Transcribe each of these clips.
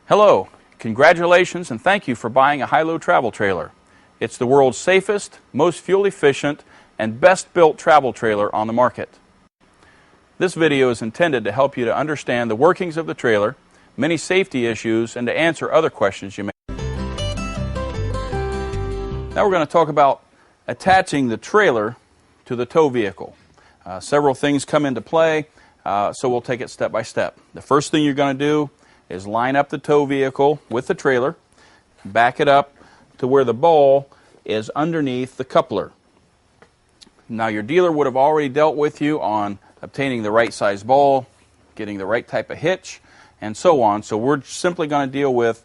Hello, congratulations and thank you for buying a high-low travel trailer. It's the world's safest, most fuel-efficient, and best-built travel trailer on the market. This video is intended to help you to understand the workings of the trailer, many safety issues, and to answer other questions you may have. Now we're going to talk about attaching the trailer to the tow vehicle. Several things come into play, so we'll take it step by step. The first thing you're going to do is line up the tow vehicle with the trailer, back it up to where the ball is underneath the coupler. Now your dealer would have already dealt with you on obtaining the right size ball, getting the right type of hitch, and so on. So we're simply going to deal with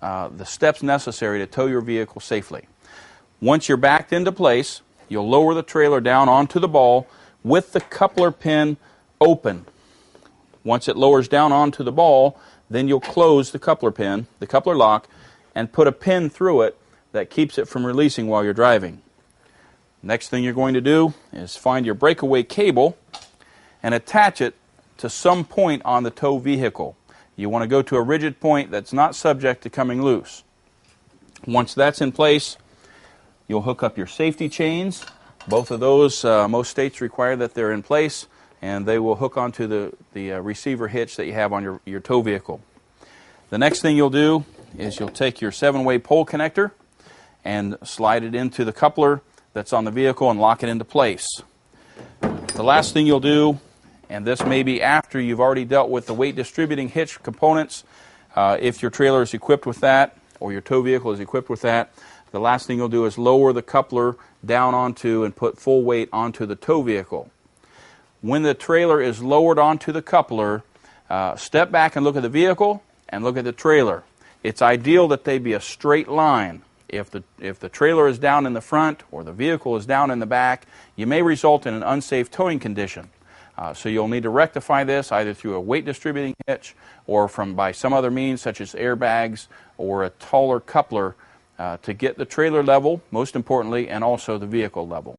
the steps necessary to tow your vehicle safely. Once you're backed into place, you'll lower the trailer down onto the ball with the coupler pin open. Once it lowers down onto the ball, then you'll close the coupler pin, the coupler lock, and put a pin through it that keeps it from releasing while you're driving. Next thing you're going to do is find your breakaway cable and attach it to some point on the tow vehicle. You want to go to a rigid point that's not subject to coming loose. Once that's in place, you'll hook up your safety chains. Both of those, most states require that they're in place, and they will hook onto the receiver hitch that you have on your tow vehicle. The next thing you'll do is you'll take your 7-way pole connector and slide it into the coupler that's on the vehicle and lock it into place. The last thing you'll do, and this may be after you've already dealt with the weight distributing hitch components, if your trailer is equipped with that or your tow vehicle is equipped with that, the last thing you'll do is lower the coupler down onto and put full weight onto the tow vehicle. When the trailer is lowered onto the coupler, step back and look at the vehicle and look at the trailer. It's ideal that they be a straight line. If the trailer is down in the front or the vehicle is down in the back, you may result in an unsafe towing condition. So you'll need to rectify this either through a weight distributing hitch or by some other means such as airbags or a taller coupler to get the trailer level, most importantly, and also the vehicle level.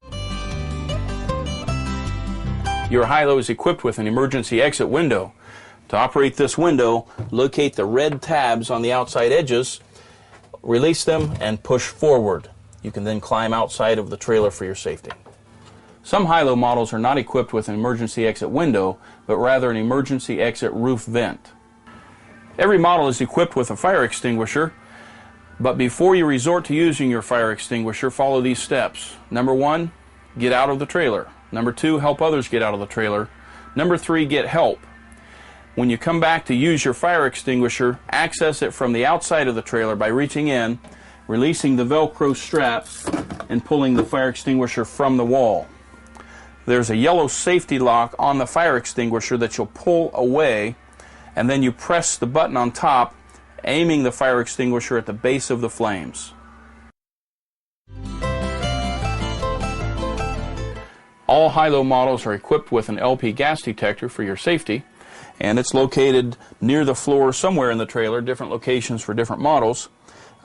Your high-low is equipped with an emergency exit window. To operate this window, locate the red tabs on the outside edges, release them, and push forward. You can then climb outside of the trailer for your safety. Some high-low models are not equipped with an emergency exit window, but rather an emergency exit roof vent. Every model is equipped with a fire extinguisher, but before you resort to using your fire extinguisher, follow these steps. Number 1, get out of the trailer. Number 2, help others get out of the trailer. Number 3, get help. When you come back to use your fire extinguisher, access it from the outside of the trailer by reaching in, releasing the Velcro strap, and pulling the fire extinguisher from the wall. There's a yellow safety lock on the fire extinguisher that you'll pull away, and then you press the button on top, aiming the fire extinguisher at the base of the flames. All high-low models are equipped with an LP gas detector for your safety, and it's located near the floor somewhere in the trailer, different locations for different models.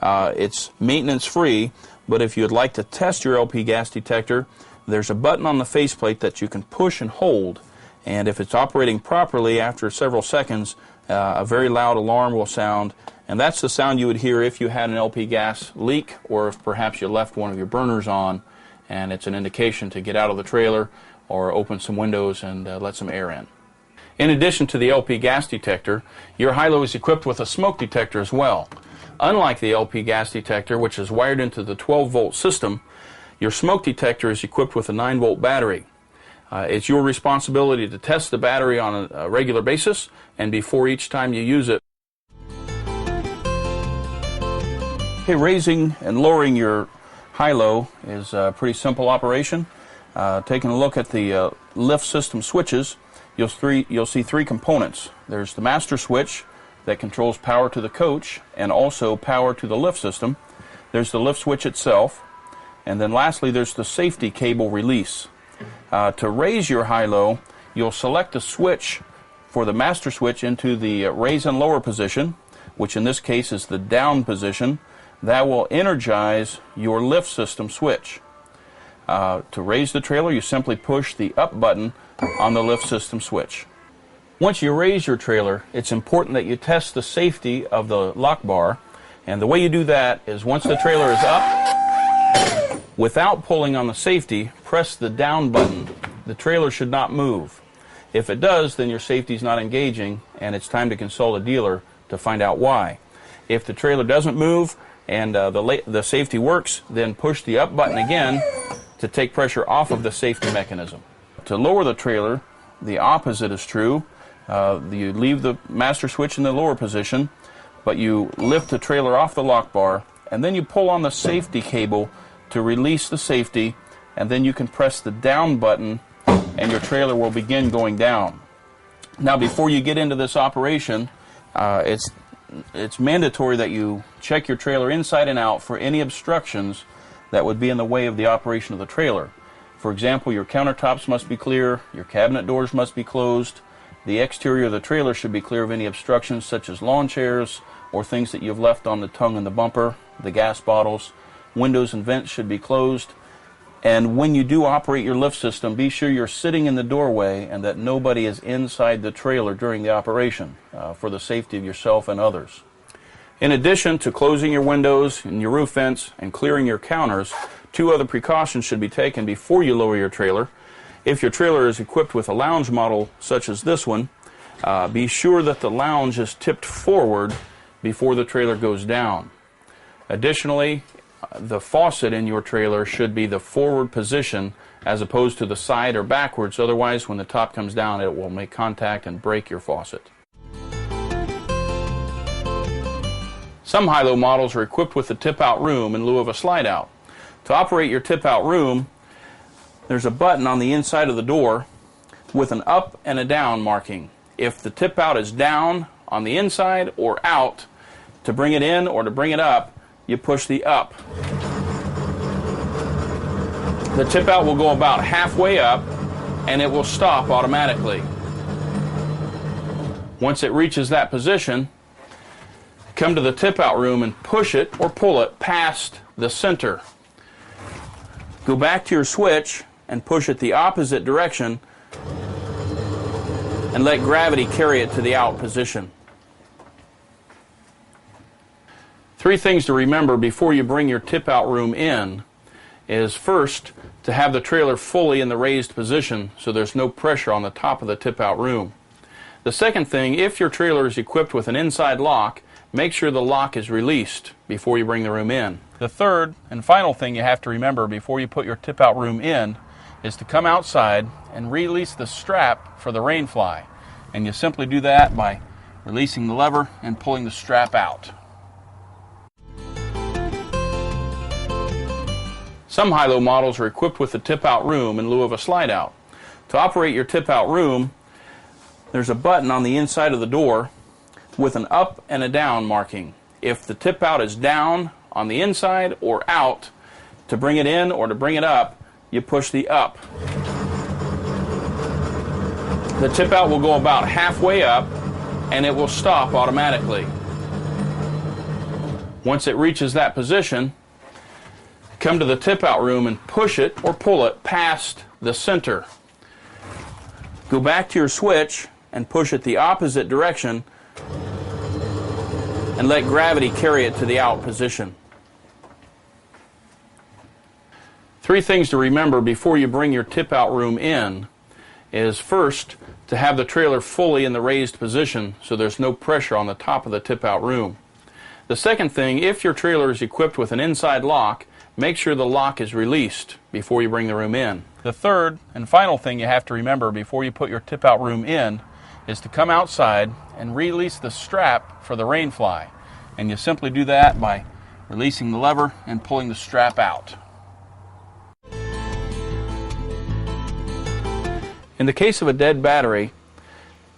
It's maintenance-free, but if you'd like to test your LP gas detector, there's a button on the faceplate that you can push and hold, and if it's operating properly after several seconds, a very loud alarm will sound, and that's the sound you would hear if you had an LP gas leak or if perhaps you left one of your burners on, and it's an indication to get out of the trailer or open some windows and let some air in. In addition to the LP gas detector, your high-low is equipped with a smoke detector as well. Unlike the LP gas detector, which is wired into the 12-volt system, your smoke detector is equipped with a 9-volt battery. It's your responsibility to test the battery on a regular basis and before each time you use it. Okay, raising and lowering your high-low is a pretty simple operation. Taking a look at the lift system switches, you'll see 3 components. There's the master switch that controls power to the coach and also power to the lift system. There's the lift switch itself, and then lastly there's the safety cable release. To raise your high-low, you'll select the switch for the master switch into the raise and lower position, which in this case is the down position. That will energize your lift system switch. To raise the trailer, you simply push the up button on the lift system switch. Once you raise your trailer, it's important that you test the safety of the lock bar. And the way you do that is once the trailer is up, without pulling on the safety, press the down button. The trailer should not move. If it does, then your safety is not engaging, and it's time to consult a dealer to find out why. If the trailer doesn't move and the safety works, then push the up button again to take pressure off of the safety mechanism. To lower the trailer, the opposite is true. You leave the master switch in the lower position, but you lift the trailer off the lock bar, and then you pull on the safety cable to release the safety, and then you can press the down button and your trailer will begin going down. Now, before you get into this operation, it's mandatory that you check your trailer inside and out for any obstructions that would be in the way of the operation of the trailer. For example, your countertops must be clear, your cabinet doors must be closed, the exterior of the trailer should be clear of any obstructions such as lawn chairs or things that you've left on the tongue and the bumper, the gas bottles. Windows and vents should be closed. And when you do operate your lift system, be sure you're sitting in the doorway and that nobody is inside the trailer during the operation for the safety of yourself and others. In addition to closing your windows and your roof vents and clearing your counters, 2 other precautions should be taken before you lower your trailer. If your trailer is equipped with a lounge model such as this one, be sure that the lounge is tipped forward before the trailer goes down. Additionally, the faucet in your trailer should be the forward position as opposed to the side or backwards. Otherwise, when the top comes down, it will make contact and break your faucet. Some high-low models are equipped with a tip-out room in lieu of a slide-out. To operate your tip-out room, there's a button on the inside of the door with an up and a down marking. If the tip-out is down on the inside or out, to bring it in or to bring it up, you push the up. The tip-out will go about halfway up and it will stop automatically. Once it reaches that position, come to the tip-out room and push it or pull it past the center. Go back to your switch and push it the opposite direction and let gravity carry it to the out position. 3 things to remember before you bring your tip-out room in is first to have the trailer fully in the raised position so there's no pressure on the top of the tip-out room. The second thing, if your trailer is equipped with an inside lock, make sure the lock is released before you bring the room in. The third and final thing you have to remember before you put your tip-out room in is to come outside and release the strap for the rain fly. And you simply do that by releasing the lever and pulling the strap out. Some high-low models are equipped with a tip-out room in lieu of a slide-out. To operate your tip-out room, there's a button on the inside of the door with an up and a down marking. If the tip-out is down on the inside or out, to bring it in or to bring it up, you push the up. The tip-out will go about halfway up and it will stop automatically. Once it reaches that position, come to the tip-out room and push it or pull it past the center. Go back to your switch and push it the opposite direction and let gravity carry it to the out position. 3 things to remember before you bring your tip-out room in is first to have the trailer fully in the raised position so there's no pressure on the top of the tip-out room. The second thing, if your trailer is equipped with an inside lock, make sure the lock is released before you bring the room in. The third and final thing you have to remember before you put your tip-out room in is to come outside and release the strap for the rain fly. And you simply do that by releasing the lever and pulling the strap out. In the case of a dead battery,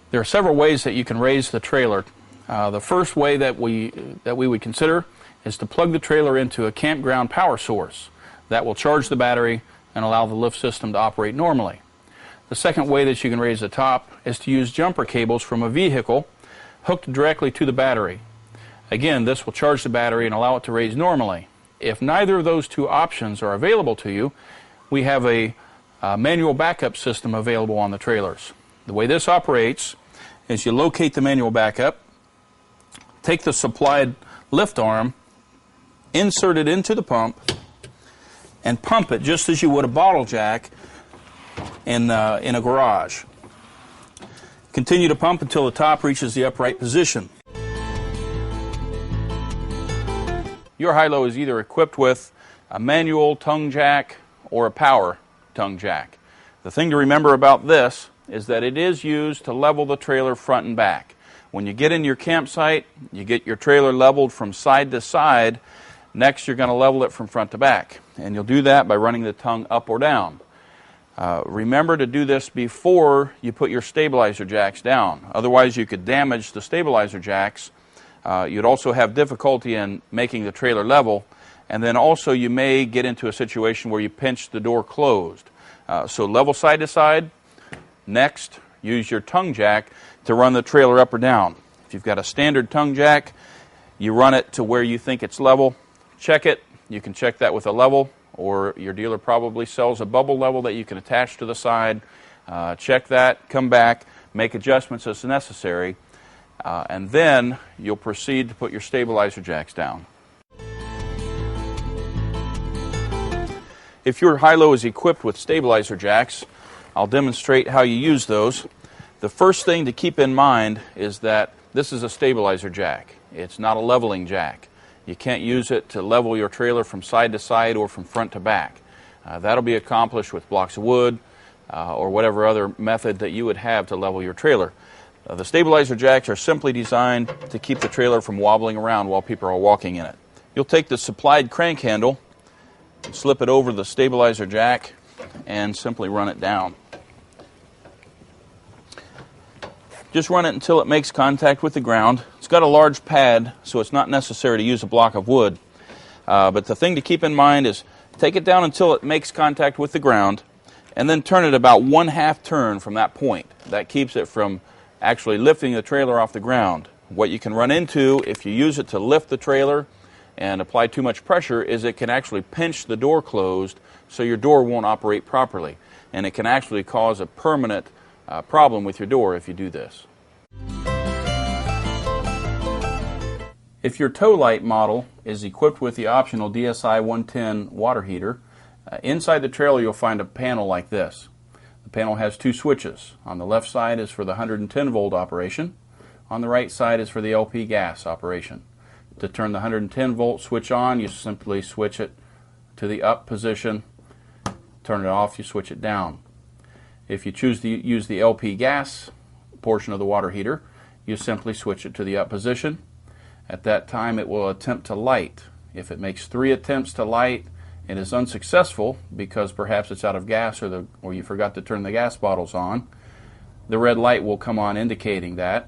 there are several ways that you can raise the trailer. The first way that we would consider is to plug the trailer into a campground power source. That will charge the battery and allow the lift system to operate normally. The second way that you can raise the top is to use jumper cables from a vehicle hooked directly to the battery. Again, this will charge the battery and allow it to raise normally. If neither of those 2 options are available to you, we have a manual backup system available on the trailers. The way this operates is you locate the manual back up, take the supplied lift arm, insert it into the pump, and pump it just as you would a bottle jack in a garage. Continue to pump until the top reaches the upright position. Your high-low is either equipped with a manual tongue jack or a power tongue jack. The thing to remember about this is that it is used to level the trailer front and back. When you get in your campsite, you get your trailer leveled from side to side. Next, you're going to level it from front to back. And you'll do that by running the tongue up or down. Remember to do this before you put your stabilizer jacks down. Otherwise, you could damage the stabilizer jacks. You'd also have difficulty in making the trailer level. And then also you may get into a situation where you pinch the door closed. So level side to side. Next, use your tongue jack to run the trailer up or down. If you've got a standard tongue jack, you run it to where you think it's level. Check it. You can check that with a level, or your dealer probably sells a bubble level that you can attach to the side. Check that, come back, make adjustments as necessary, and then you'll proceed to put your stabilizer jacks down. If your high-low is equipped with stabilizer jacks, I'll demonstrate how you use those. The first thing to keep in mind is that this is a stabilizer jack. It's not a leveling jack. You can't use it to level your trailer from side to side or from front to back. That'll be accomplished with blocks of wood or whatever other method that you would have to level your trailer. The stabilizer jacks are simply designed to keep the trailer from wobbling around while people are walking in it. You'll take the supplied crank handle, slip it over the stabilizer jack, and simply run it down. Just run it until it makes contact with the ground. It's got a large pad, so it's not necessary to use a block of wood. But the thing to keep in mind is take it down until it makes contact with the ground, and then turn it about 1/2 turn from that point. That keeps it from actually lifting the trailer off the ground. What you can run into if you use it to lift the trailer and apply too much pressure is it can actually pinch the door closed so your door won't operate properly. And it can actually cause a permanent problem with your door if you do this. If your tow light model is equipped with the optional DSI 110 water heater, inside the trailer you'll find a panel like this. The panel has two switches. On the left side is for the 110 volt operation. On the right side is for the LP gas operation. To turn the 110 volt switch on, you simply switch it to the up position. Turn it off, you switch it down. If you choose to use the LP gas portion of the water heater, you simply switch it to the up position. At that time it will attempt to light. If it makes 3 attempts to light and is unsuccessful because perhaps it's out of gas or you forgot to turn the gas bottles on, the red light will come on indicating that.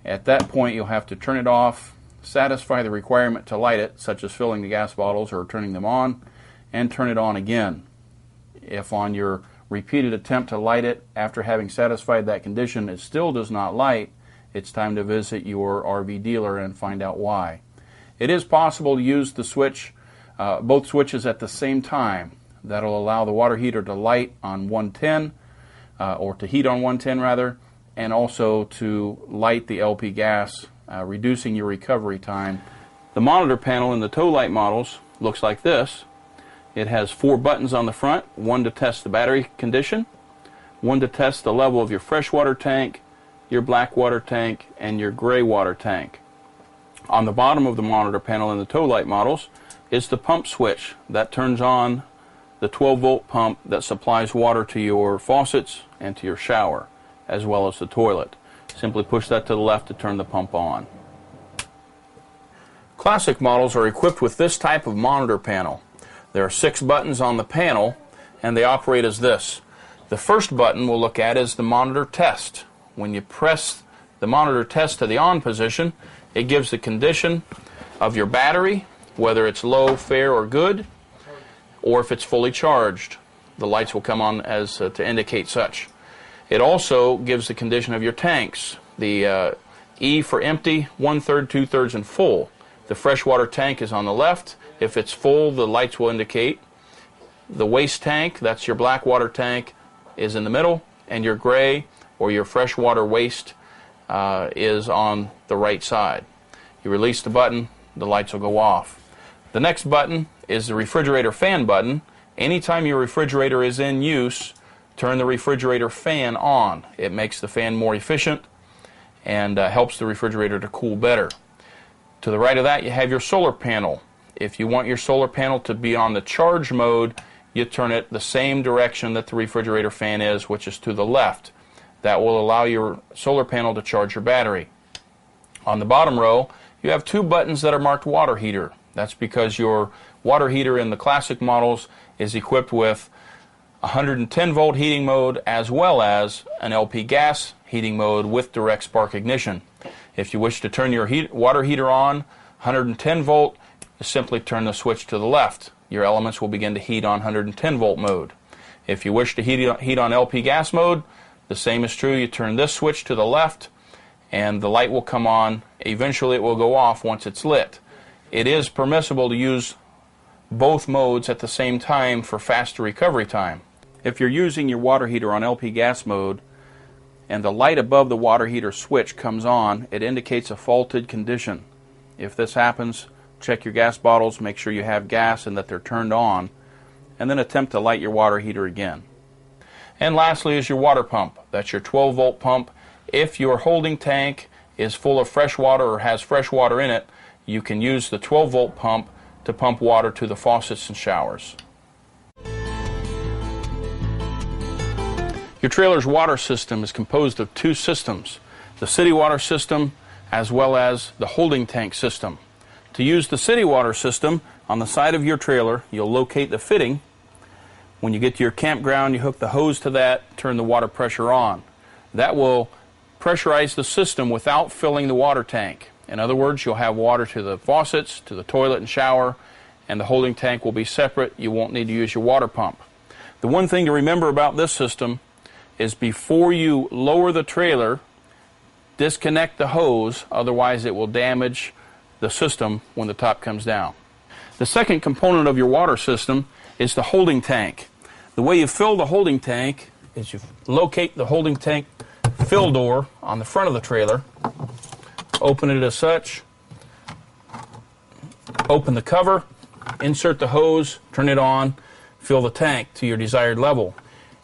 At that point you'll have to turn it off, satisfy the requirement to light it, such as filling the gas bottles or turning them on, and turn it on again. If on your repeated attempt to light it after having satisfied that condition it still does not light, it's time to visit your RV dealer and find out why. It is possible to use the switch, both switches at the same time. That'll allow the water heater to light on 110, or to heat on 110 rather, and also to light the LP gas, reducing your recovery time. The monitor panel in the tow light models looks like this. It has 4 buttons on the front, one to test the battery condition, one to test the level of your freshwater tank, your black water tank, and your gray water tank. On the bottom of the monitor panel in the tow light models is the pump switch that turns on the 12 volt pump that supplies water to your faucets and to your shower, as well as the toilet. Simply push that to the left to turn the pump on. Classic models are equipped with this type of monitor panel. There are 6 buttons on the panel, and they operate as this. The first button we'll look at is the monitor test. When you press the monitor test to the on position, it gives the condition of your battery, whether it's low, fair, or good, or if it's fully charged. The lights will come on as to indicate such. It also gives the condition of your tanks. The E for empty, 1/3, 2/3, and full. The freshwater tank is on the left. If it's full, the lights will indicate. The waste tank, that's your black water tank, is in the middle, and your gray or your freshwater waste is on the right side. You release the button, the lights will go off. The next button is the refrigerator fan button. Anytime your refrigerator is in use, turn the refrigerator fan on. It makes the fan more efficient and helps the refrigerator to cool better. To the right of that, you have your solar panel. If you want your solar panel to be on the charge mode, you turn it the same direction that the refrigerator fan is, which is to the left. That will allow your solar panel to charge your battery. On the bottom row, you have two buttons that are marked water heater. That's because your water heater in the classic models is equipped with 110 volt heating mode as well as an LP gas heating mode with direct spark ignition. If you wish to turn your water heater on 110 volt, you simply turn the switch to the left. Your elements will begin to heat on 110 volt mode. If you wish to heat on LP gas mode, the same is true. You turn this switch to the left and the light will come on. Eventually it will go off once it's lit. It is permissible to use both modes at the same time for faster recovery time. If you're using your water heater on LP gas mode and the light above the water heater switch comes on, it indicates a faulted condition. If this happens, check your gas bottles, make sure you have gas and that they're turned on, and then attempt to light your water heater again. And lastly is your water pump. That's your 12 volt pump. If your holding tank is full of fresh water or has fresh water in it, you can use the 12 volt pump to pump water to the faucets and showers. Your trailer's water system is composed of two systems, the city water system as well as the holding tank system. To use the city water system, on the side of your trailer, you'll locate the fitting. When you get to your campground, you hook the hose to that, turn the water pressure on. That will pressurize the system without filling the water tank. In other words, you'll have water to the faucets, to the toilet and shower, and the holding tank will be separate. You won't need to use your water pump. The one thing to remember about this system is before you lower the trailer, disconnect the hose, otherwise it will damage the system when the top comes down. The second component of your water system is the holding tank. The way you fill the holding tank is you locate the holding tank fill door on the front of the trailer, open it as such, open the cover, insert the hose, turn it on, fill the tank to your desired level.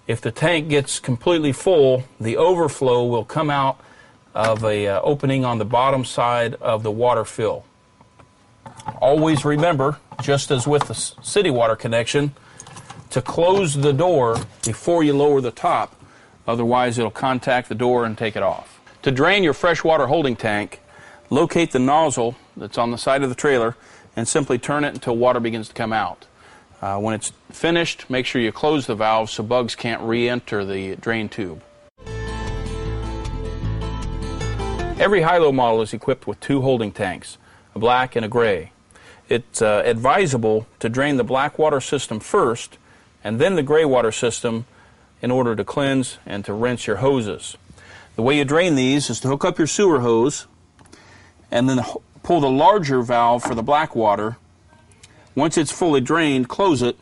If the tank gets completely full, the overflow will come out of a opening on the bottom side of the water fill. Always remember, just as with the city water connection, to close the door before you lower the top, otherwise it'll contact the door and take it off. To drain your freshwater holding tank, locate the nozzle that's on the side of the trailer and simply turn it until water begins to come out. When it's finished, make sure you close the valve so bugs can't re-enter the drain tube. Every high-low model is equipped with two holding tanks, a black and a gray. It's advisable to drain the black water system first and then the gray water system in order to cleanse and to rinse your hoses. The way you drain these is to hook up your sewer hose and then pull the larger valve for the black water. Once it's fully drained, close it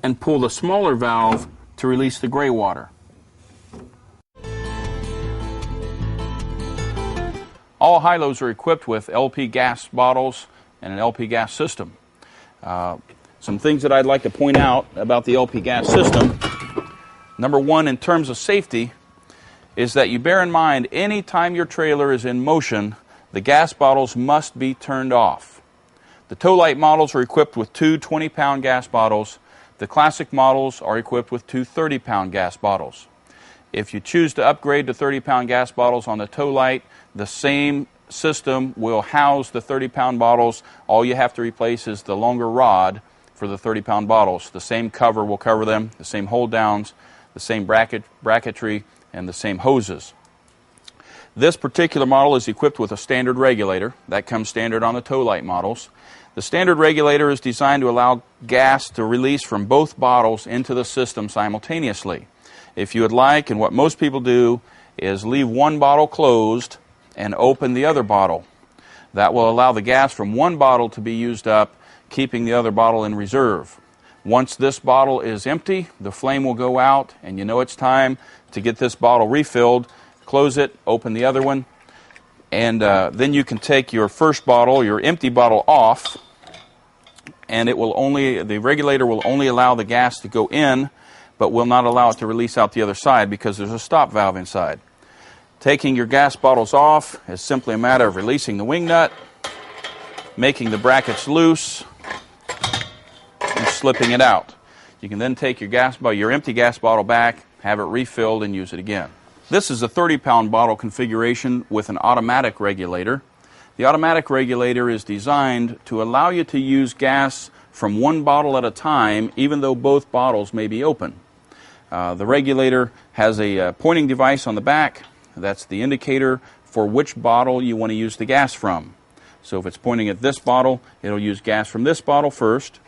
and pull the smaller valve to release the gray water. All high-lows are equipped with LP gas bottles and an LP gas system. Some things that I'd like to point out about the LP gas system. Number one, in terms of safety, is that you bear in mind any time your trailer is in motion, the gas bottles must be turned off. The tow light models are equipped with two 20-pound gas bottles. The classic models are equipped with two 30-pound gas bottles. If you choose to upgrade to 30-pound gas bottles on the tow light, the same system will house the 30-pound bottles. All you have to replace is the longer rod for the 30-pound bottles. The same cover will cover them, the same hold downs, the same bracketry, and the same hoses. This particular model is equipped with a standard regulator. That comes standard on the tow light models. The standard regulator is designed to allow gas to release from both bottles into the system simultaneously. If you would like, and what most people do, is leave one bottle closed and open the other bottle. That will allow the gas from one bottle to be used up, keeping the other bottle in reserve. Once this bottle is empty, the flame will go out, and you know it's time to get this bottle refilled. Close it, open the other one. And then you can take your first bottle, your empty bottle, off, and the regulator will only allow the gas to go in, but will not allow it to release out the other side because there's a stop valve inside. Taking your gas bottles off is simply a matter of releasing the wing nut, making the brackets loose, and slipping it out. You can then take your empty gas bottle back, have it refilled, and use it again. This is a 30-pound bottle configuration with an automatic regulator. The automatic regulator is designed to allow you to use gas from one bottle at a time, even though both bottles may be open. The regulator has a pointing device on the back. That's the indicator for which bottle you want to use the gas from. So if it's pointing at this bottle, it'll use gas from this bottle first.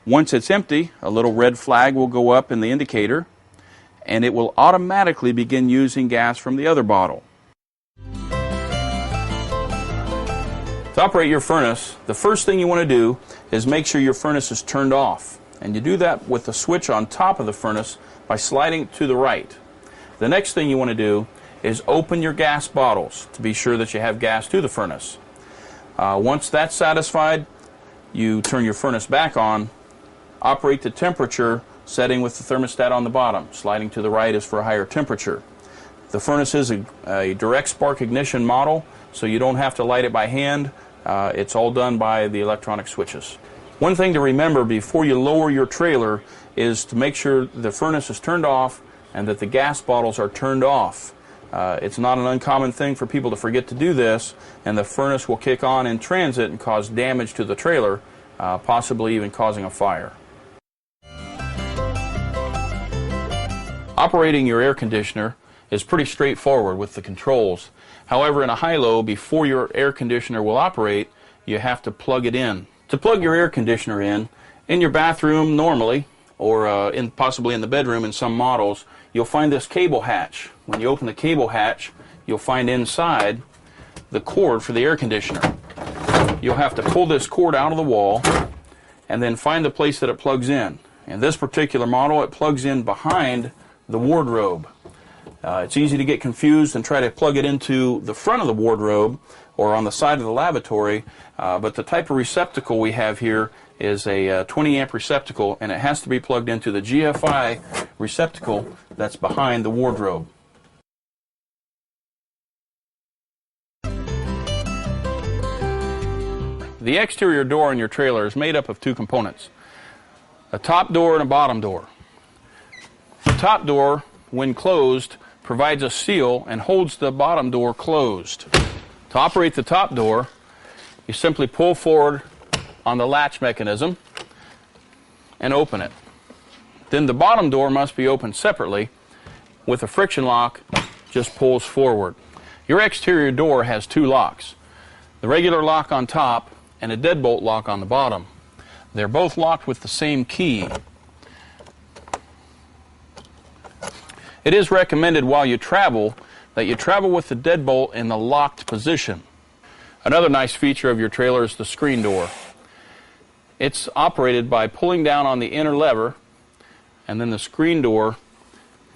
Once it's empty, a little red flag will go up in the indicator, and it will automatically begin using gas from the other bottle. To operate your furnace, the first thing you want to do is make sure your furnace is turned off. And you do that with the switch on top of the furnace by sliding to the right. The next thing you want to do is open your gas bottles to be sure that you have gas to the furnace. Once that's satisfied, you turn your furnace back on, operate the temperature setting with the thermostat on the bottom. Sliding to the right is for a higher temperature. The furnace is a direct spark ignition model, so you don't have to light it by hand. It's all done by the electronic switches. One thing to remember before you lower your trailer is to make sure the furnace is turned off and that the gas bottles are turned off. It's not an uncommon thing for people to forget to do this, and the furnace will kick on in transit and cause damage to the trailer, possibly even causing a fire. Operating your air conditioner is pretty straightforward with the controls. However, in a high-low, before your air conditioner will operate, you have to plug it in. To plug your air conditioner in your bathroom normally, or possibly in the bedroom in some models, you'll find this cable hatch. When you open the cable hatch, you'll find inside the cord for the air conditioner. You'll have to pull this cord out of the wall and then find the place that it plugs in. In this particular model, it plugs in behind the wardrobe. It's easy to get confused and try to plug it into the front of the wardrobe or on the side of the lavatory, but the type of receptacle we have here is a 20 amp receptacle, and it has to be plugged into the GFI receptacle that's behind the wardrobe. The exterior door in your trailer is made up of two components, a top door and a bottom door. The top door, when closed, provides a seal and holds the bottom door closed. To operate the top door, you simply pull forward on the latch mechanism and open it. Then the bottom door must be opened separately. With a friction lock, just pulls forward. Your exterior door has two locks, the regular lock on top and a deadbolt lock on the bottom. They're both locked with the same key. It is recommended while you travel that you travel with the deadbolt in the locked position. Another nice feature of your trailer is the screen door. It's operated by pulling down on the inner lever, and then the screen door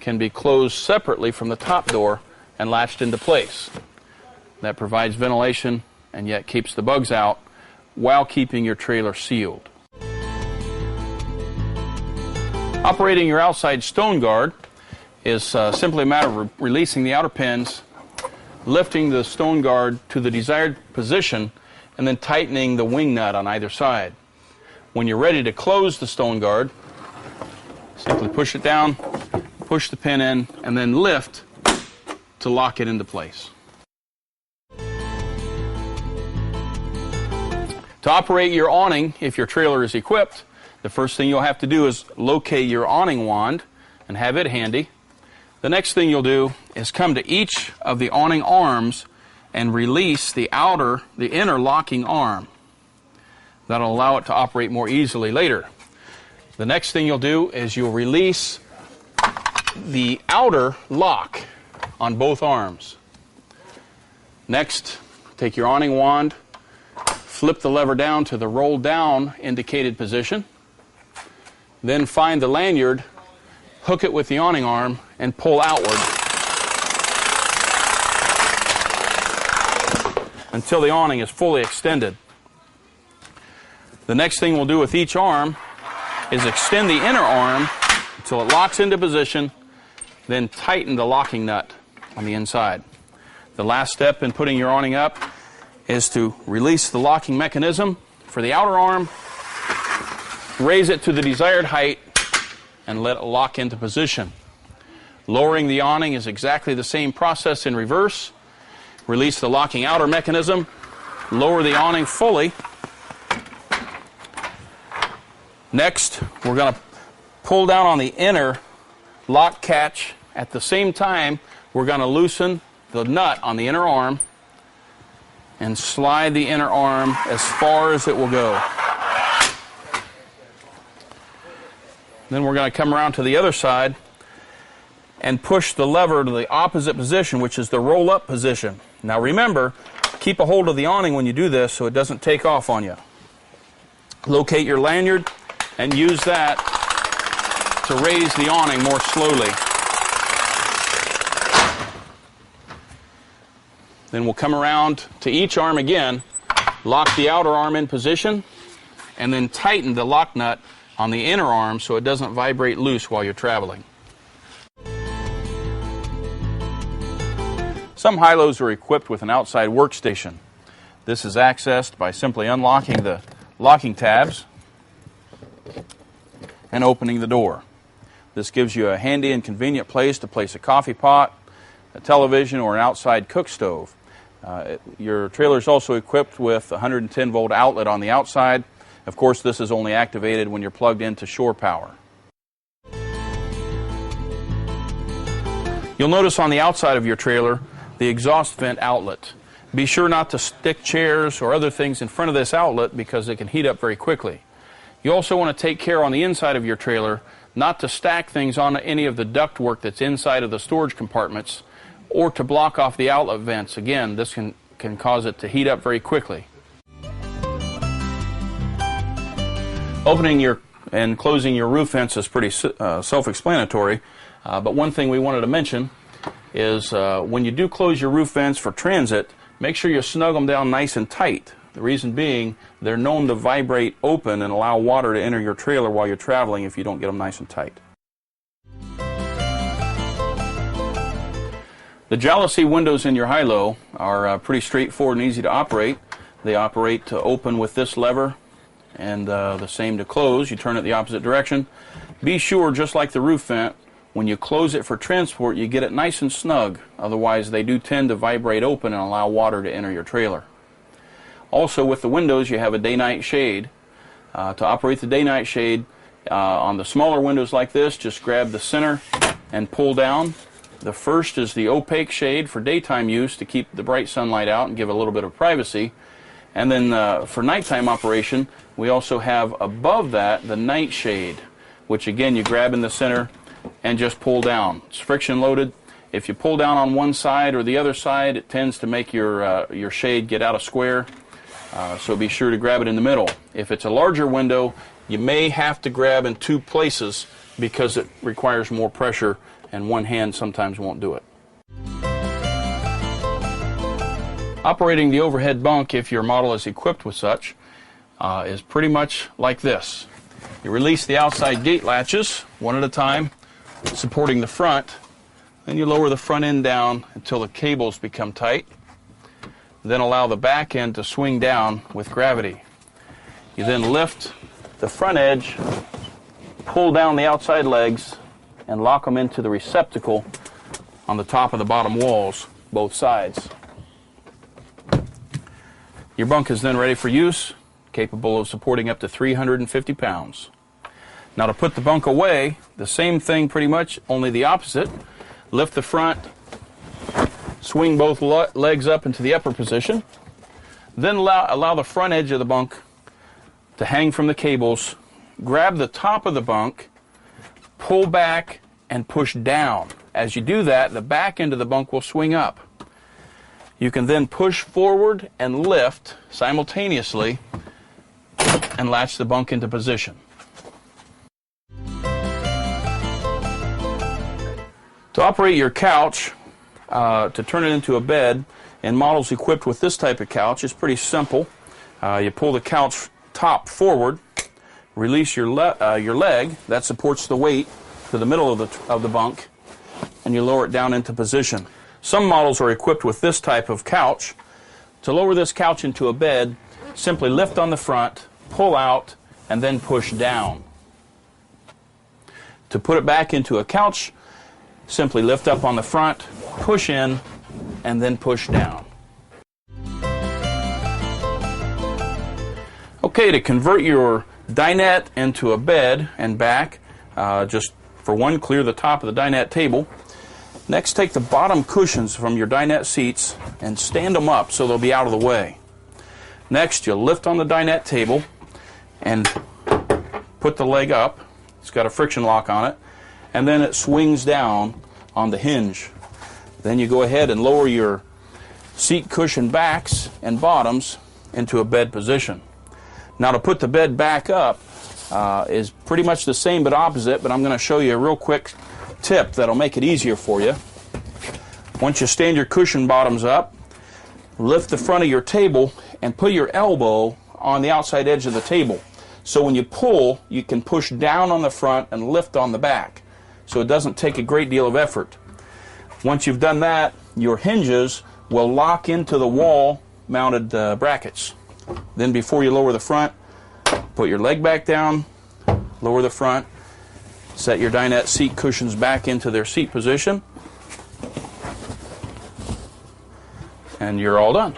can be closed separately from the top door and latched into place. That provides ventilation and yet keeps the bugs out while keeping your trailer sealed. Operating your outside stone guard is simply a matter of releasing the outer pins, lifting the stone guard to the desired position, and then tightening the wing nut on either side. When you're ready to close the stone guard, simply push it down, push the pin in, and then lift to lock it into place. To operate your awning, if your trailer is equipped, the first thing you'll have to do is locate your awning wand and have it handy. The next thing you'll do is come to each of the awning arms and release the inner locking arm. That'll allow it to operate more easily later. The next thing you'll do is you'll release the outer lock on both arms. Next, take your awning wand, flip the lever down to the roll down indicated position, then find the lanyard, hook it with the awning arm, and pull outward. until the awning is fully extended. The next thing we'll do with each arm is extend the inner arm until it locks into position, then tighten the locking nut on the inside. The last step in putting your awning up is to release the locking mechanism for the outer arm, raise it to the desired height, and let it lock into position. Lowering the awning is exactly the same process in reverse. Release the locking outer mechanism, lower the awning fully. Next, we're going to pull down on the inner lock catch. At the same time, we're going to loosen the nut on the inner arm and slide the inner arm as far as it will go. Then we're going to come around to the other side and push the lever to the opposite position, which is the roll-up position. Now remember, keep a hold of the awning when you do this so it doesn't take off on you. Locate your lanyard and use that to raise the awning more slowly. Then we'll come around to each arm again, lock the outer arm in position, and then tighten the lock nut on the inner arm so it doesn't vibrate loose while you're traveling. Some high-lows are equipped with an outside workstation. This is accessed by simply unlocking the locking tabs and opening the door. This gives you a handy and convenient place to place a coffee pot, a television, or an outside cook stove. Your trailer is also equipped with a 110-volt outlet on the outside. Of course, this is only activated when you're plugged into shore power. You'll notice on the outside of your trailer the exhaust vent outlet. Be sure not to stick chairs or other things in front of this outlet because it can heat up very quickly. You also want to take care on the inside of your trailer not to stack things on any of the ductwork that's inside of the storage compartments or to block off the outlet vents. Again, this can cause it to heat up very quickly. Opening and closing your roof vents is pretty self-explanatory, but one thing we wanted to mention is when you do close your roof vents for transit, make sure you snug them down nice and tight. The reason being, they're known to vibrate open and allow water to enter your trailer while you're traveling if you don't get them nice and tight. The jalousie windows in your high-low are pretty straightforward and easy to operate. They operate to open with this lever and the same to close. You turn it the opposite direction. Be sure, just like the roof vent, when you close it for transport, you get it nice and snug. Otherwise, they do tend to vibrate open and allow water to enter your trailer. Also, with the windows, you have a day-night shade. To operate the day-night shade, on the smaller windows like this, just grab the center and pull down. The first is the opaque shade for daytime use to keep the bright sunlight out and give a little bit of privacy. And then for nighttime operation, we also have above that the night shade, which again you grab in the center and just pull down. It's friction loaded. If you pull down on one side or the other side, it tends to make your shade get out of square. So be sure to grab it in the middle. If it's a larger window, you may have to grab in two places because it requires more pressure and one hand sometimes won't do it. Operating the overhead bunk, if your model is equipped with such, is pretty much like this. You release the outside gate latches one at a time, supporting the front. Then you lower the front end down until the cables become tight. Then allow the back end to swing down with gravity. You then lift the front edge, pull down the outside legs, and lock them into the receptacle on the top of the bottom walls, both sides. Your bunk is then ready for use, capable of supporting up to 350 pounds. Now to put the bunk away, the same thing pretty much, only the opposite. Lift the front, swing both legs up into the upper position, then allow the front edge of the bunk to hang from the cables. Grab the top of the bunk, pull back, and push down. As you do that, the back end of the bunk will swing up. You can then push forward and lift simultaneously and latch the bunk into position. To operate your couch, to turn it into a bed, and models equipped with this type of couch, is pretty simple. You pull the couch top forward, release your leg that supports the weight to the middle of the bunk, and you lower it down into position. Some models are equipped with this type of couch. To lower this couch into a bed, simply lift on the front, pull out, and then push down. To put it back into a couch, simply lift up on the front, push in, and then push down. Okay, to convert your dinette into a bed and back, just for one, clear the top of the dinette table. Next, take the bottom cushions from your dinette seats and stand them up so they'll be out of the way. Next, you'll lift on the dinette table and put the leg up. It's got a friction lock on it, and then it swings down on the hinge. Then you go ahead and lower your seat cushion backs and bottoms into a bed position. Now, to put the bed back up is pretty much the same but opposite, but I'm going to show you a real quick tip that'll make it easier for you. Once you stand your cushion bottoms up, lift the front of your table and put your elbow on the outside edge of the table. So when you pull, you can push down on the front and lift on the back. So it doesn't take a great deal of effort. Once you've done that, your hinges will lock into the wall-mounted brackets. Then before you lower the front, put your leg back down, lower the front, set your dinette seat cushions back into their seat position, and you're all done.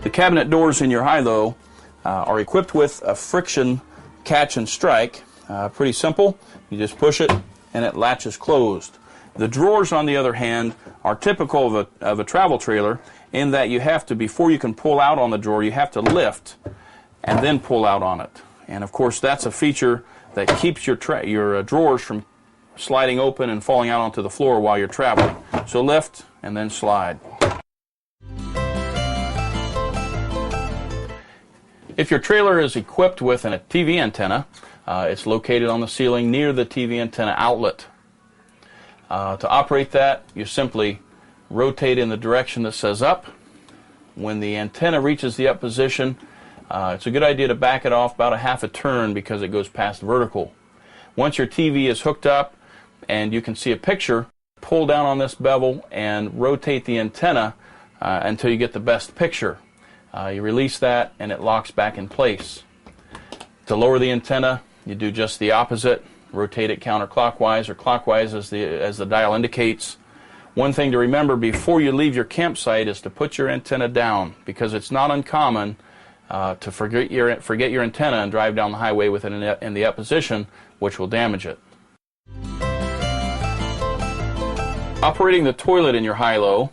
The cabinet doors in your high-low are equipped with a friction catch and strike. Pretty simple. You just push it and it latches closed. The drawers, on the other hand, are typical of a travel trailer in that you have to, before you can pull out on the drawer, you have to lift and then pull out on it. And of course, that's a feature that keeps your drawers from sliding open and falling out onto the floor while you're traveling. So lift and then slide. If your trailer is equipped with a TV antenna, it's located on the ceiling near the TV antenna outlet. To operate that, you simply rotate in the direction that says up. When the antenna reaches the up position, it's a good idea to back it off about a half a turn because it goes past vertical. Once your TV is hooked up and you can see a picture, pull down on this bevel and rotate the antenna until you get the best picture. You release that and it locks back in place. To lower the antenna, you do just the opposite. Rotate it counterclockwise or clockwise as the dial indicates. One thing to remember before you leave your campsite is to put your antenna down, because it's not uncommon to forget your antenna and drive down the highway with it in the up position, which will damage it. Operating the toilet in your high-low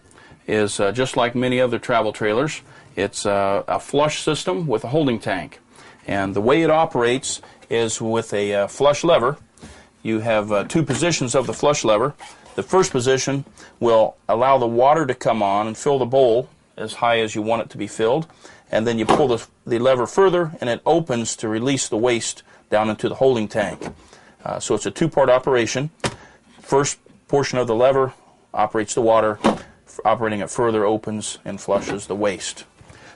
is just like many other travel trailers. It's a flush system with a holding tank. And the way it operates is with a flush lever. You have two positions of the flush lever. The first position will allow the water to come on and fill the bowl as high as you want it to be filled. And then you pull the lever further and it opens to release the waste down into the holding tank. So it's a two-part operation. First portion of the lever operates the water. Operating it further opens and flushes the waste.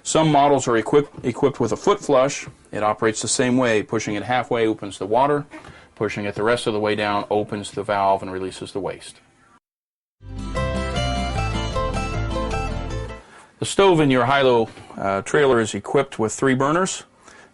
Some models are equipped with a foot flush. It operates the same way. Pushing it halfway opens the water. Pushing it the rest of the way down opens the valve and releases the waste. The stove in your high-low trailer is equipped with 3 burners.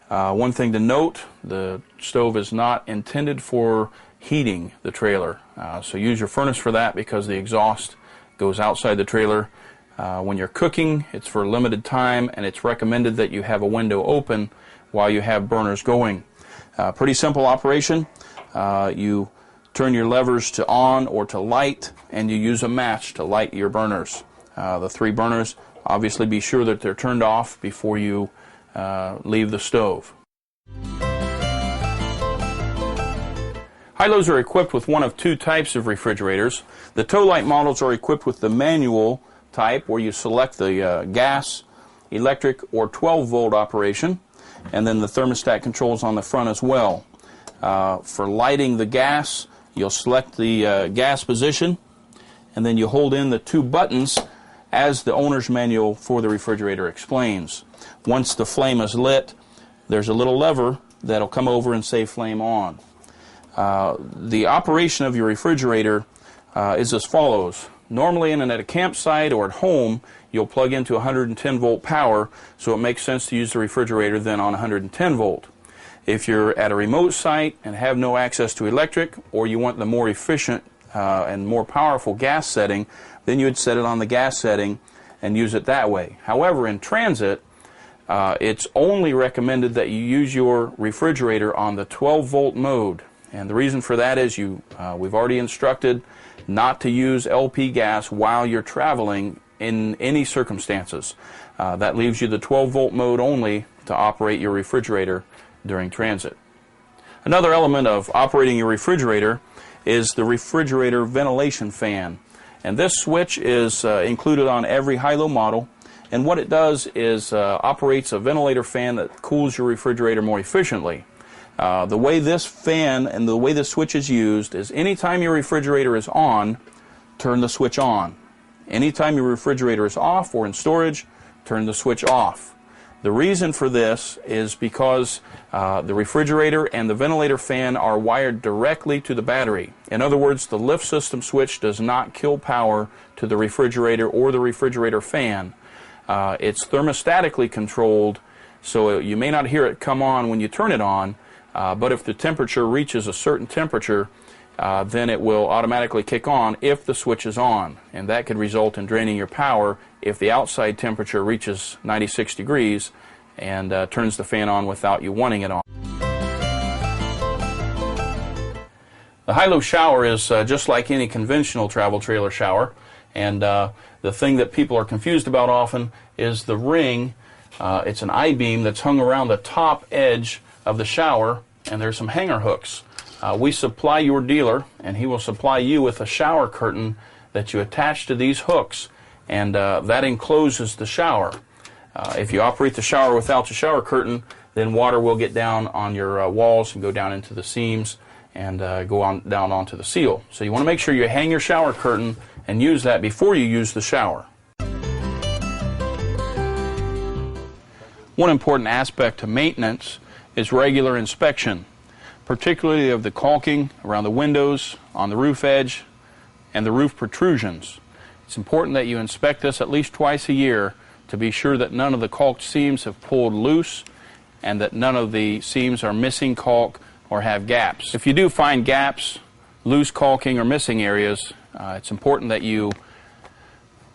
One thing to note, the stove is not intended for heating the trailer. So use your furnace for that, because the exhaust goes outside the trailer. When you're cooking, it's for a limited time, and it's recommended that you have a window open while you have burners going. Pretty simple operation. You turn your levers to on or to light, and you use a match to light your burners. The 3 burners, obviously be sure that they're turned off before you leave the stove. High-lows are equipped with one of 2 types of refrigerators. The tow light models are equipped with the manual type, where you select the gas, electric, or 12-volt operation, and then the thermostat controls on the front as well. For lighting the gas, You'll select the gas position, and then you hold in the 2 buttons as the owner's manual for the refrigerator explains. Once the flame is lit, there's a little lever that'll come over and say flame on. The operation of your refrigerator is as follows. Normally at a campsite or at home, you'll plug into 110 volt power, so it makes sense to use the refrigerator then on 110 volt. If you're at a remote site and have no access to electric, or you want the more efficient and more powerful gas setting, then you would set it on the gas setting and use it that way. However, in transit, it's only recommended that you use your refrigerator on the 12 volt mode. And the reason for that is we've already instructed not to use LP gas while you're traveling in any circumstances. That leaves you the 12 volt mode only to operate your refrigerator during transit. Another element of operating your refrigerator is the refrigerator ventilation fan. And this switch is included on every high-low model. And what it does is operates a ventilator fan that cools your refrigerator more efficiently. The way this fan and the way this switch is used is anytime your refrigerator is on, turn the switch on. Anytime your refrigerator is off or in storage, turn the switch off. The reason for this is because the refrigerator and the ventilator fan are wired directly to the battery. In other words, the lift system switch does not kill power to the refrigerator or the refrigerator fan. It's thermostatically controlled, so you may not hear it come on when you turn it on, but if the temperature reaches a certain temperature, then it will automatically kick on if the switch is on. And that could result in draining your power if the outside temperature reaches 96 degrees and turns the fan on without you wanting it on. The high-low shower is just like any conventional travel trailer shower, and the thing that people are confused about often is the ring. It's an I-beam that's hung around the top edge of the shower, and there's some hanger hooks. We supply your dealer, and he will supply you with a shower curtain that you attach to these hooks, and that encloses the shower. If you operate the shower without the shower curtain, then water will get down on your walls and go down into the seams and go on down onto the seal. So you want to make sure you hang your shower curtain and use that before you use the shower. One important aspect to maintenance is regular inspection, particularly of the caulking around the windows, on the roof edge, and the roof protrusions. It's important that you inspect this at least twice a year to be sure that none of the caulked seams have pulled loose and that none of the seams are missing caulk or have gaps. If you do find gaps, loose caulking, or missing areas, it's important that you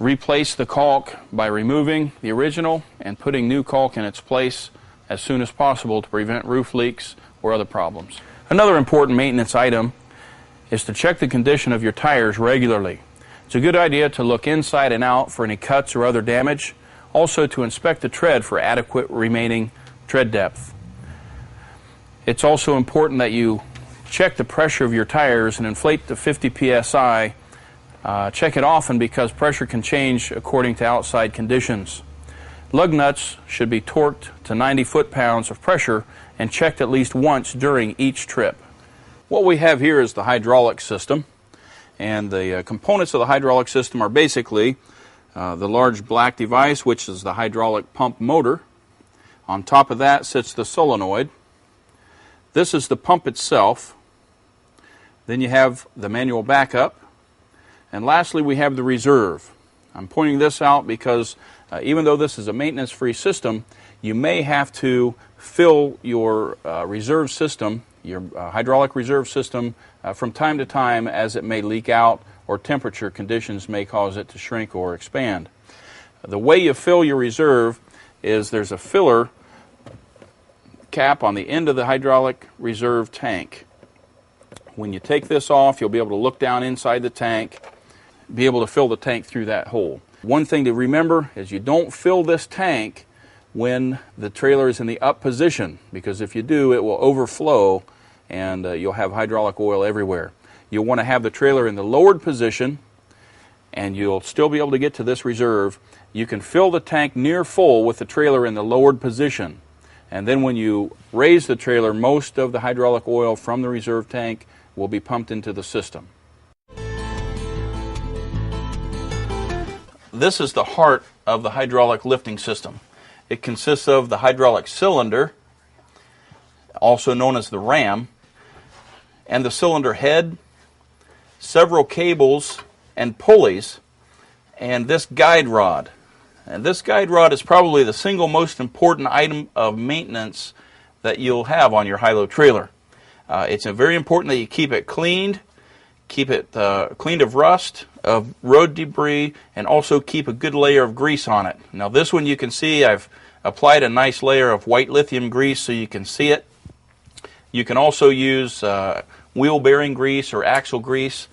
replace the caulk by removing the original and putting new caulk in its place as soon as possible to prevent roof leaks or other problems. Another important maintenance item is to check the condition of your tires regularly. It's a good idea to look inside and out for any cuts or other damage, also to inspect the tread for adequate remaining tread depth. It's also important that you check the pressure of your tires and inflate to 50 psi. Check it often because pressure can change according to outside conditions. Lug nuts should be torqued to 90 foot-pounds of pressure and checked at least once during each trip. What we have here is the hydraulic system, and the components of the hydraulic system are basically the large black device, which is the hydraulic pump motor. On top of that sits the solenoid. This is the pump itself. Then you have the manual backup. And lastly, we have the reserve. I'm pointing this out because even though this is a maintenance-free system, you may have to fill your reserve system, your hydraulic reserve system, from time to time as it may leak out or temperature conditions may cause it to shrink or expand. The way you fill your reserve is there's a filler cap on the end of the hydraulic reserve tank. When you take this off, you'll be able to look down inside the tank, be able to fill the tank through that hole. One thing to remember is you don't fill this tank when the trailer is in the up position, because if you do, it will overflow and you'll have hydraulic oil everywhere. You'll want to have the trailer in the lowered position, and you'll still be able to get to this reserve. You can fill the tank near full with the trailer in the lowered position, and then when you raise the trailer, most of the hydraulic oil from the reserve tank will be pumped into the system. This is the heart of the hydraulic lifting system. It consists of the hydraulic cylinder, also known as the ram, and the cylinder head, several cables and pulleys, and this guide rod. And this guide rod is probably the single most important item of maintenance that you'll have on your high-low trailer. It's very important that you keep it cleaned, keep it cleaned of rust, of road debris, and also keep a good layer of grease on it. Now this one you can see I've applied a nice layer of white lithium grease so you can see it. You can also use wheel bearing grease or axle grease,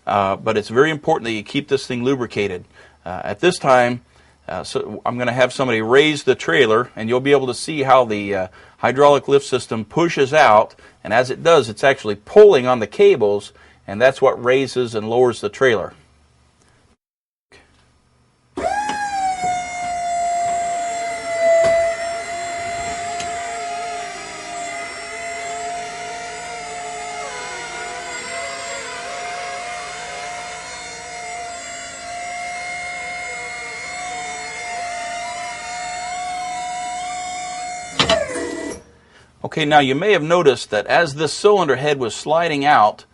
but it's very important that you keep this thing lubricated. At this time, so I'm going to have somebody raise the trailer, and you'll be able to see how the hydraulic lift system pushes out, and as it does, it's actually pulling on the cables, and that's what raises and lowers the trailer. Okay, now you may have noticed that as this cylinder head was sliding out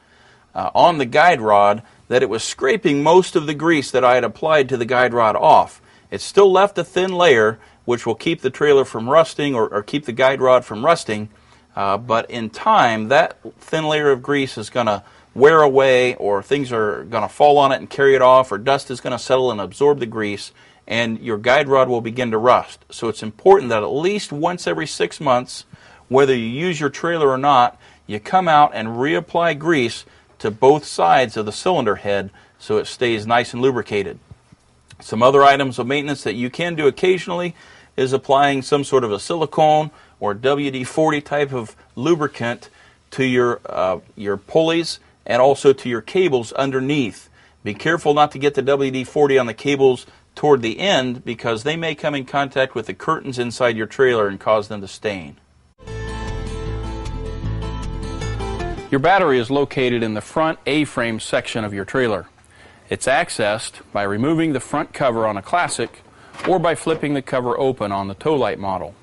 on the guide rod, that it was scraping most of the grease that I had applied to the guide rod off. It still left a thin layer which will keep the trailer from rusting or keep the guide rod from rusting, but in time that thin layer of grease is going to wear away, or things are going to fall on it and carry it off, or dust is going to settle and absorb the grease, and your guide rod will begin to rust. So it's important that at least once every 6 months, whether you use your trailer or not, you come out and reapply grease to both sides of the cylinder head so it stays nice and lubricated. Some other items of maintenance that you can do occasionally is applying some sort of a silicone or WD-40 type of lubricant to your pulleys and also to your cables underneath. Be careful not to get the WD-40 on the cables toward the end, because they may come in contact with the curtains inside your trailer and cause them to stain. Your battery is located in the front A-frame section of your trailer. It's accessed by removing the front cover on a Classic or by flipping the cover open on the tow light model.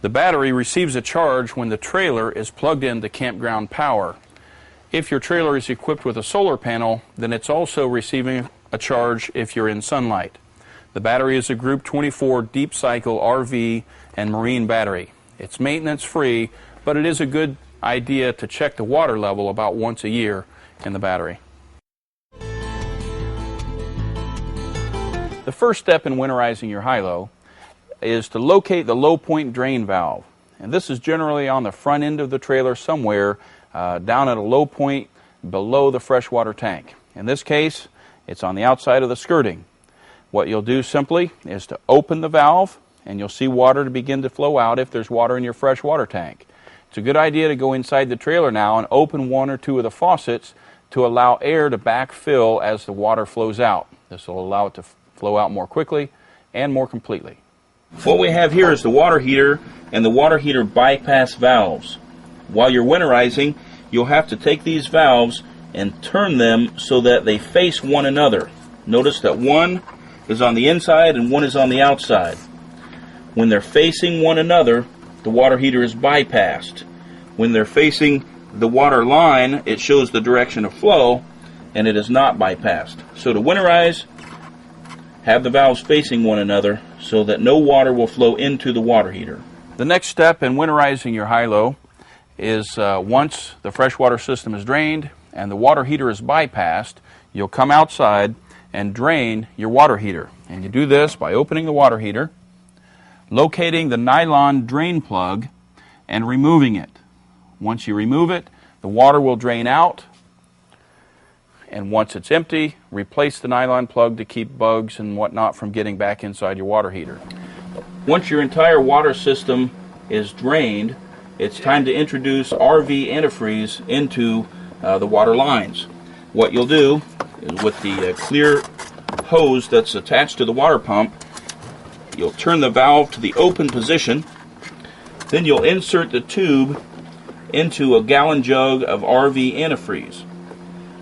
The battery receives a charge when the trailer is plugged into campground power. If your trailer is equipped with a solar panel, then it's also receiving a charge if you're in sunlight. The battery is a Group 24 deep cycle RV and marine battery. It's maintenance free, but it is a good idea to check the water level about once a year in the battery. The first step in winterizing your high-low is to locate the low point drain valve. And this is generally on the front end of the trailer somewhere down at a low point below the freshwater tank. In this case, it's on the outside of the skirting. What you'll do simply is to open the valve, and you'll see water to begin to flow out if there's water in your freshwater tank. It's a good idea to go inside the trailer now and open one or two of the faucets to allow air to backfill as the water flows out. This will allow it to flow out more quickly and more completely. What we have here is the water heater and the water heater bypass valves. While you're winterizing, you'll have to take these valves and turn them so that they face one another. Notice that one is on the inside and one is on the outside. When they're facing one another, the water heater is bypassed. When they're facing the water line, it shows the direction of flow, and it is not bypassed. So to winterize, have the valves facing one another so that no water will flow into the water heater. The next step in winterizing your high-low is once the freshwater system is drained and the water heater is bypassed, you'll come outside and drain your water heater. And you do this by opening the water heater, locating the nylon drain plug, and removing it. Once you remove it, the water will drain out, and once it's empty, replace the nylon plug to keep bugs and whatnot from getting back inside your water heater. Once your entire water system is drained, it's time to introduce RV antifreeze into the water lines. What you'll do is with the clear hose that's attached to the water pump, you'll turn the valve to the open position, then you'll insert the tube into a gallon jug of RV antifreeze.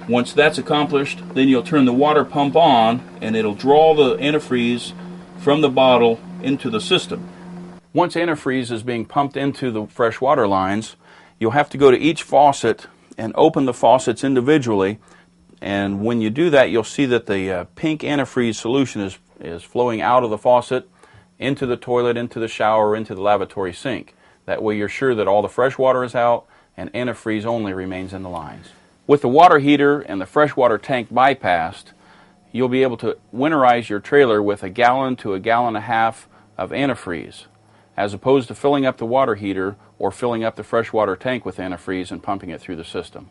Once that's accomplished, then you'll turn the water pump on and it'll draw the antifreeze from the bottle into the system. Once antifreeze is being pumped into the fresh water lines, you'll have to go to each faucet and open the faucets individually, and when you do that, you'll see that the pink antifreeze solution is flowing out of the faucet into the toilet, into the shower, into the lavatory sink. That way you're sure that all the fresh water is out and antifreeze only remains in the lines. With the water heater and the freshwater tank bypassed, you'll be able to winterize your trailer with 1 gallon to 1.5 gallons of antifreeze, as opposed to filling up the water heater or filling up the freshwater tank with antifreeze and pumping it through the system.